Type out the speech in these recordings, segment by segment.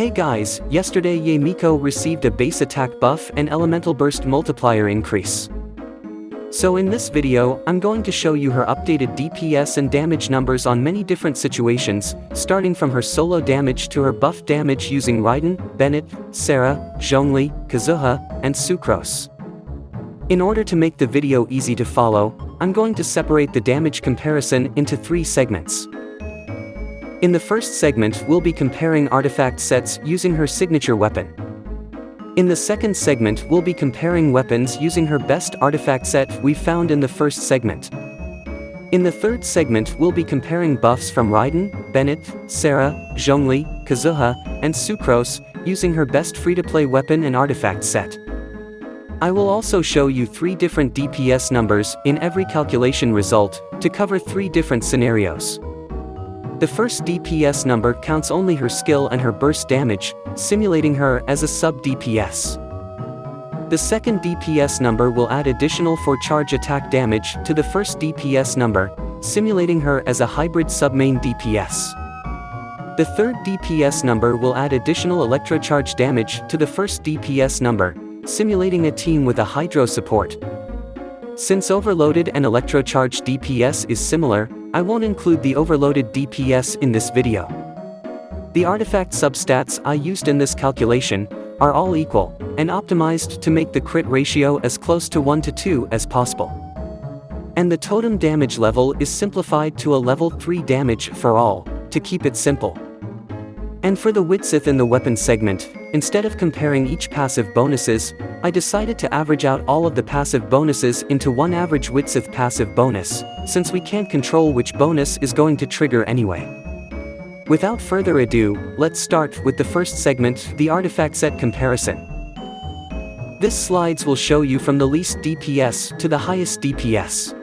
Hey guys, yesterday Yae Miko received a base attack buff and elemental burst multiplier increase. So in this video, I'm going to show you her updated DPS and damage numbers on many different situations, starting from her solo damage to her buff damage using Raiden, Bennett, Sarah, Zhongli, Kazuha, and Sucrose. In order to make the video easy to follow, I'm going to separate the damage comparison into 3 segments. In the first segment, we'll be comparing artifact sets using her signature weapon. In the second segment, we'll be comparing weapons using her best artifact set we found in the first segment. In the third segment, we'll be comparing buffs from Raiden, Bennett, Sarah, Zhongli, Kazuha, and Sucrose using her best free-to-play weapon and artifact set. I will also show you 3 different DPS numbers in every calculation result to cover 3 different scenarios. The first DPS number counts only her skill and her burst damage, simulating her as a sub-DPS. The second DPS number will add additional for charge attack damage to the first DPS number, simulating her as a hybrid sub-main DPS. The third DPS number will add additional electrocharge damage to the first DPS number, simulating a team with a hydro support. Since overloaded and electrocharge DPS is similar, I won't include the overloaded DPS in this video. The artifact substats I used in this calculation are all equal, and optimized to make the crit ratio as close to 1:2 as possible. And the totem damage level is simplified to a level 3 damage for all, to keep it simple. And for the Widsith in the weapon segment, instead of comparing each passive bonuses, I decided to average out all of the passive bonuses into one average Widsith passive bonus, since we can't control which bonus is going to trigger anyway. Without further ado, let's start with the first segment, the artifact set comparison. This slides will show you from the least DPS to the highest DPS.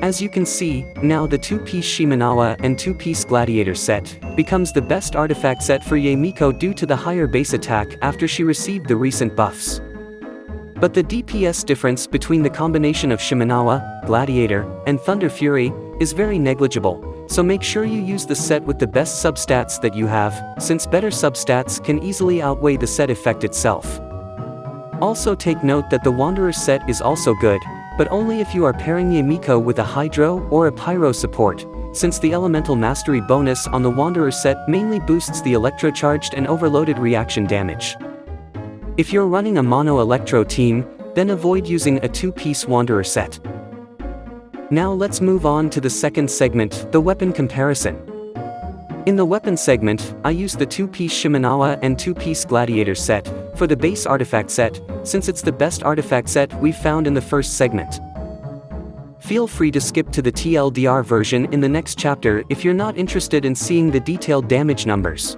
As you can see, now the 2-piece Shimenawa and 2-piece Gladiator set becomes the best artifact set for Yae Miko due to the higher base attack after she received the recent buffs. But the DPS difference between the combination of Shimenawa, Gladiator, and Thunder Fury is very negligible, so make sure you use the set with the best substats that you have, since better substats can easily outweigh the set effect itself. Also take note that the Wanderer set is also good, but only if you are pairing Yae Miko with a Hydro or a Pyro support, since the Elemental Mastery bonus on the Wanderer set mainly boosts the electrocharged and overloaded reaction damage. If you're running a mono Electro team, then avoid using a 2-piece Wanderer set. Now let's move on to the second segment, the weapon comparison. In the weapon segment, I used the 2-piece Shimenawa and 2-piece Gladiator set for the base artifact set, since it's the best artifact set we've found in the first segment. Feel free to skip to the TLDR version in the next chapter if you're not interested in seeing the detailed damage numbers.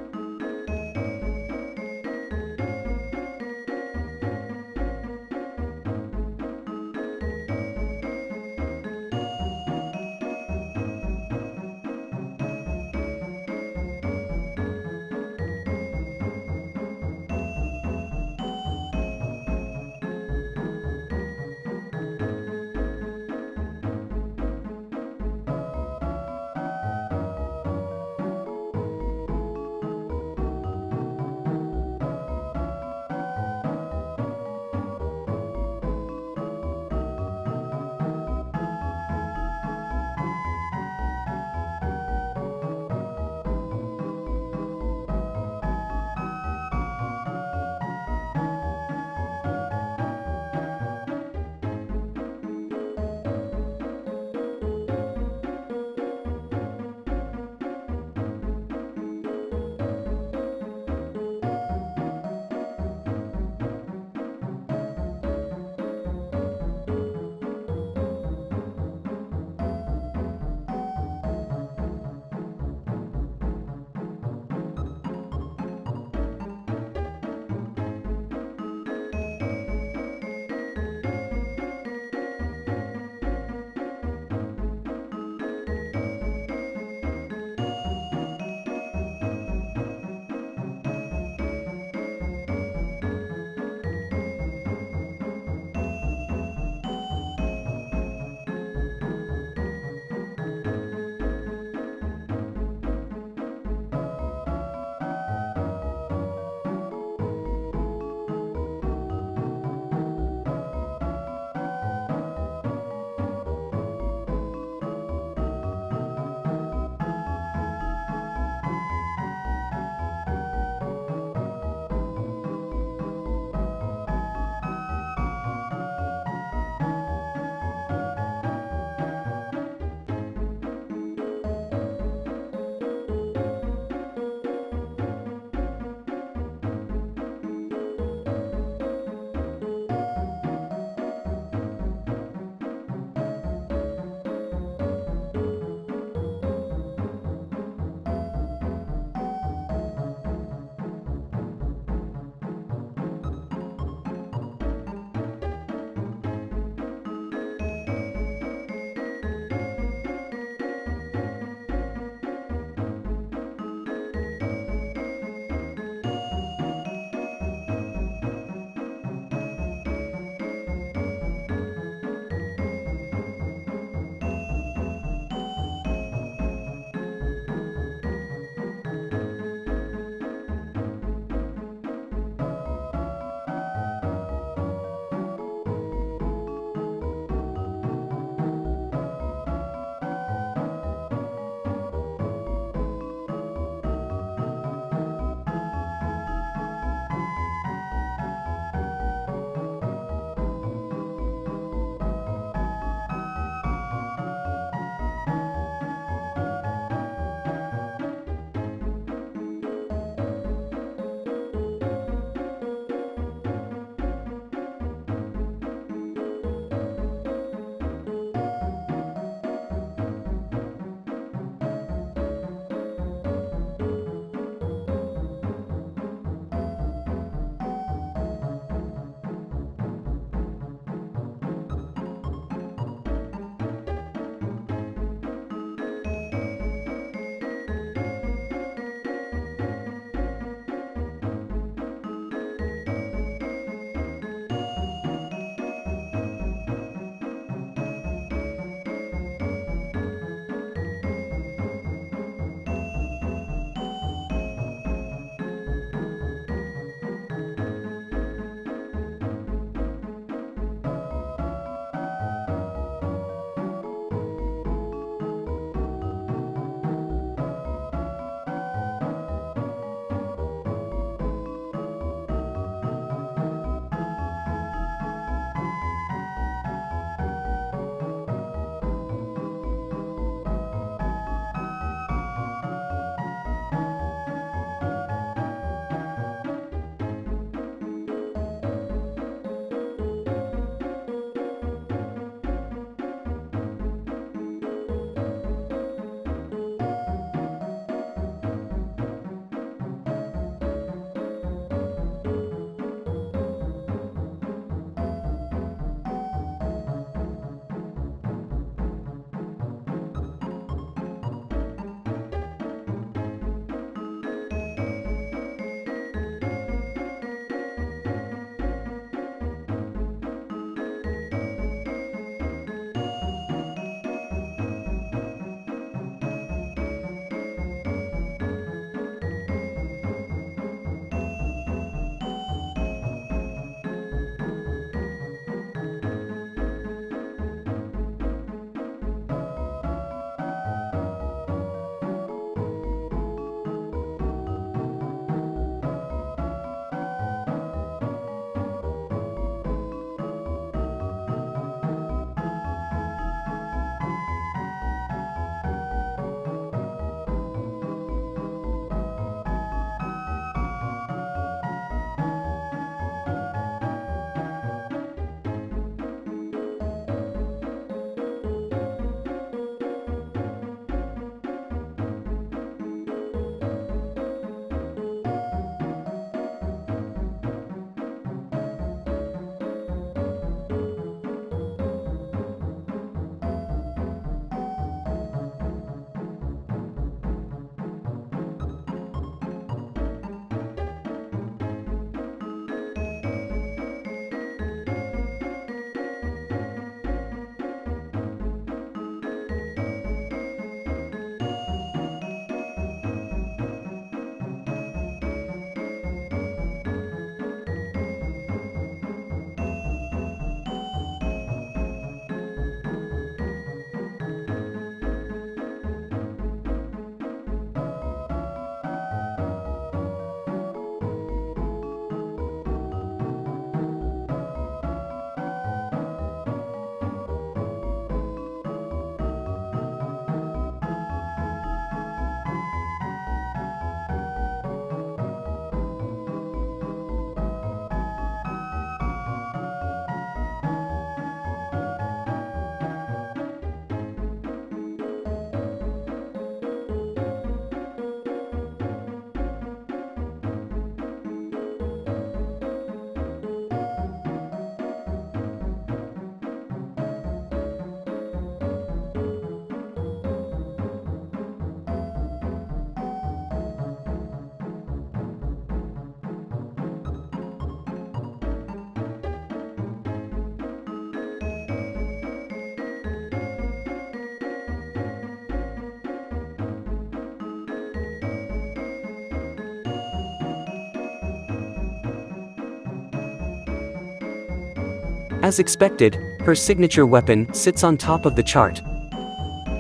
As expected, her signature weapon sits on top of the chart.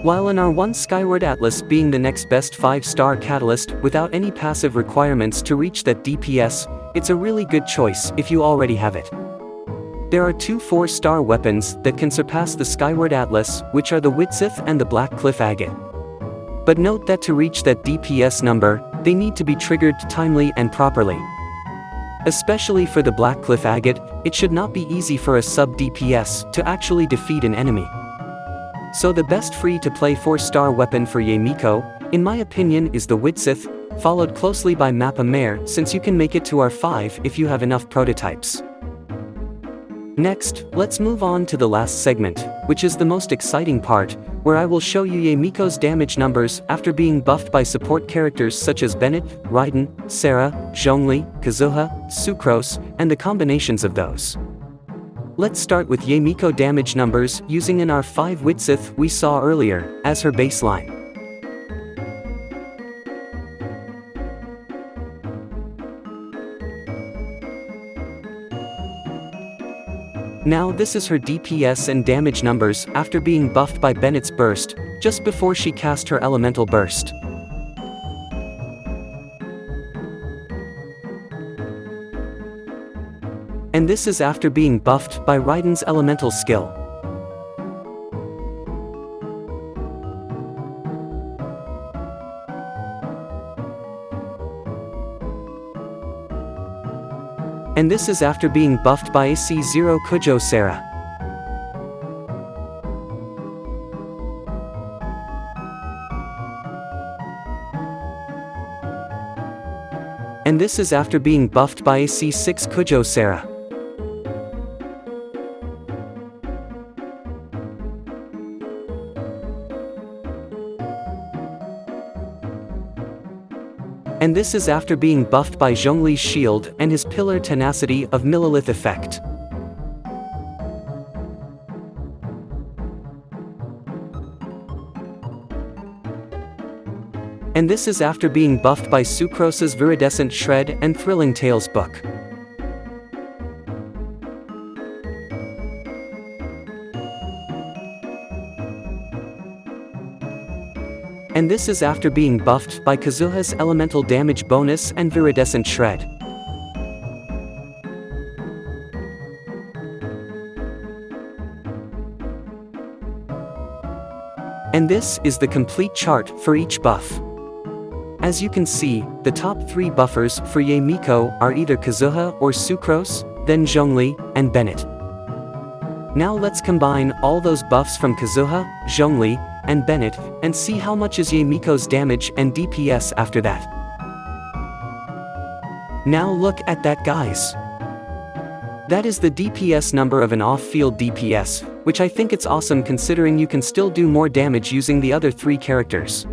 While in R1 Skyward Atlas being the next best 5-star catalyst without any passive requirements to reach that DPS, it's a really good choice if you already have it. There are 2 4-star weapons that can surpass the Skyward Atlas, which are the Widsith and the Black Cliff Agate. But note that to reach that DPS number, they need to be triggered timely and properly. Especially for the Black Cliff Agate, it should not be easy for a sub-DPS to actually defeat an enemy. So the best free-to-play 4-star weapon for Yae Miko, in my opinion, is the Widsith, followed closely by Mappa Mare, since you can make it to R5 if you have enough prototypes. Next, let's move on to the last segment, which is the most exciting part, where I will show you Yae Miko's damage numbers after being buffed by support characters such as Bennett, Raiden, Sarah, Zhongli, Kazuha, Sucrose, and the combinations of those. Let's start with Yae Miko damage numbers using an R5 Widsith we saw earlier, as her baseline. Now this is her DPS and damage numbers after being buffed by Bennett's burst, just before she cast her elemental burst. And this is after being buffed by Raiden's elemental skill. And this is after being buffed by AC0 Kujo Sarah. And this is after being buffed by AC6 Kujo Sarah. And this is after being buffed by Zhongli's shield and his pillar tenacity of Millilith effect. And this is after being buffed by Sucrose's Viridescent Shred and Thrilling Tales book. And this is after being buffed by Kazuha's elemental damage bonus and Viridescent Shred. And this is the complete chart for each buff. As you can see, the top 3 buffers for Yae Miko are either Kazuha or Sucrose, then Zhongli, and Bennett. Now let's combine all those buffs from Kazuha, Zhongli, and Bennett, and see how much is Yae Miko's damage and DPS after that. Now look at that, guys. That is the DPS number of an off-field DPS, which I think it's awesome considering you can still do more damage using the other 3 characters.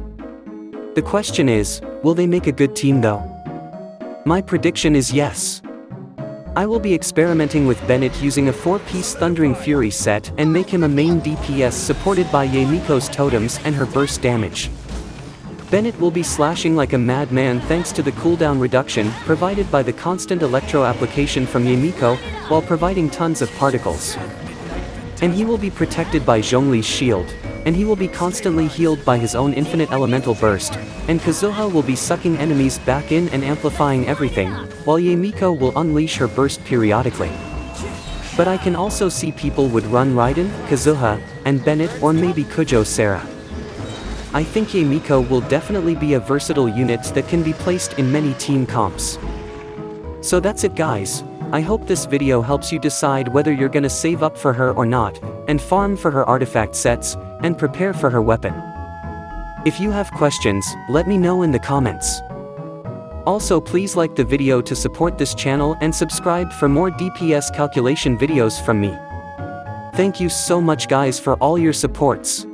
The question is, will they make a good team though? My prediction is yes. I will be experimenting with Bennett using a 4-piece Thundering Fury set and make him a main DPS supported by Yae Miko's totems and her burst damage. Bennett will be slashing like a madman thanks to the cooldown reduction provided by the constant electro application from Yae Miko, while providing tons of particles. And he will be protected by Zhongli's shield, and he will be constantly healed by his own infinite elemental burst, and Kazuha will be sucking enemies back in and amplifying everything, while Yae Miko will unleash her burst periodically. But I can also see people would run Raiden, Kazuha, and Bennett, or maybe Kujo Sarah. I think Yae Miko will definitely be a versatile unit that can be placed in many team comps. So that's it, guys. I hope this video helps you decide whether you're gonna save up for her or not, and farm for her artifact sets, and prepare for her weapon. If you have questions, let me know in the comments. Also, please like the video to support this channel and subscribe for more DPS calculation videos from me. Thank you so much, guys, for all your supports.